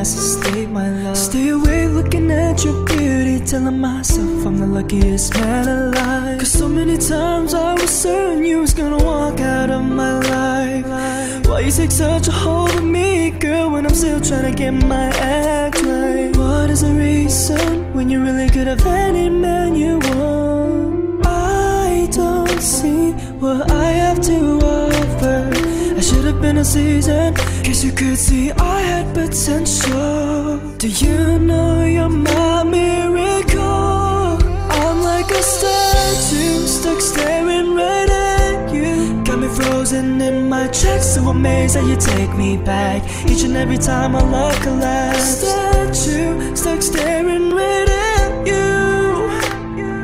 fast asleep, my love. Stay awake looking at your beauty, telling myself I'm the luckiest man alive. Cause so many times I was certain you was gonna walk out of my life. Why you take such a hold of me, girl, when I'm still trying to get my act right? What is the reason when you really could have any man you want? I don't see what I have to offer. I should have been a season, cause you could see I had potential. Do you know you're my miracle? I'm like a statue, stuck staring right at you. Got me frozen in my tracks, so amazed that you take me back each and every time our love collapse. Statue, stuck staring right at you.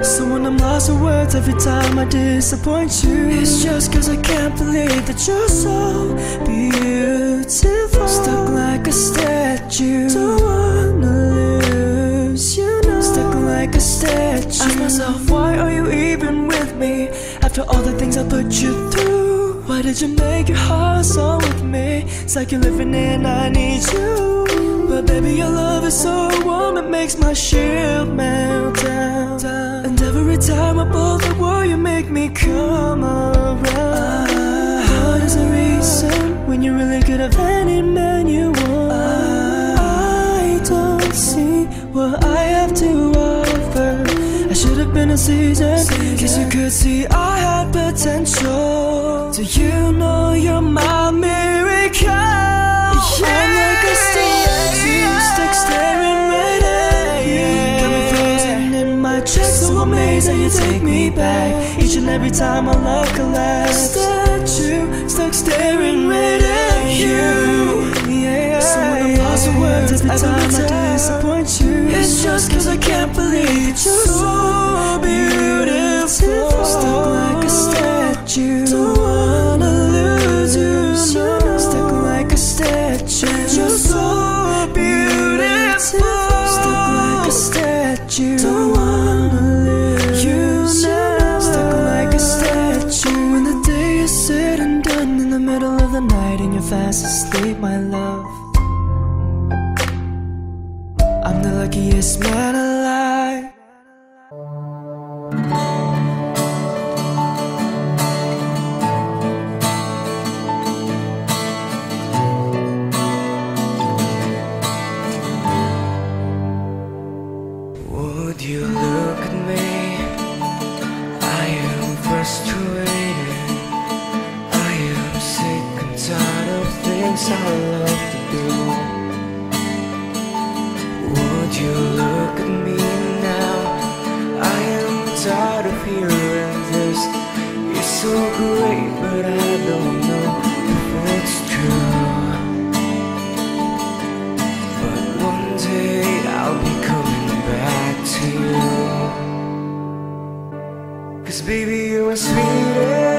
So when I'm lost for words every time I disappoint you, it's just cause I can't believe that you're so beautiful. Stuck like a statue, don't wanna lose you now. Stuck like a statue. Ask myself, why are you even with me after all the things I put you through? Why did you make your heart so with me? It's like you're living in, I need you. But baby, your love is so warm, it makes my shield melt down. And every time I pull the wall, you make me come around. What is the reason when you really could have any man you want? I don't see what I have to offer. I should have been a season, cause you could see I had potential. Do you know you're my miracle? I'm like a statue, stuck staring right at you. Got me frozen in my tracks, so amazed that you take me back each and every time our love collapse. Statue, stuck staring right at you. So when I'm lost for words every time I disappoint you, it's just cause I can't believe that you're so beautiful. Stuck like a statue, don't wanna lose you. Stuck like a statue, you're so beautiful. Stuck like a statue, don't wanna lose you now. Stuck like a statue. When the day is said and done, in the middle of the night and you're fast asleep, my love, I'm the luckiest man alive. Would you look at me? I am frustrated. I am sick and tired of things I love to do. Would you look at me now? I am tired of hearing this. You're so great, but I don't know if it's true. But one day I'll be coming back to you. Cause baby, you're sweet.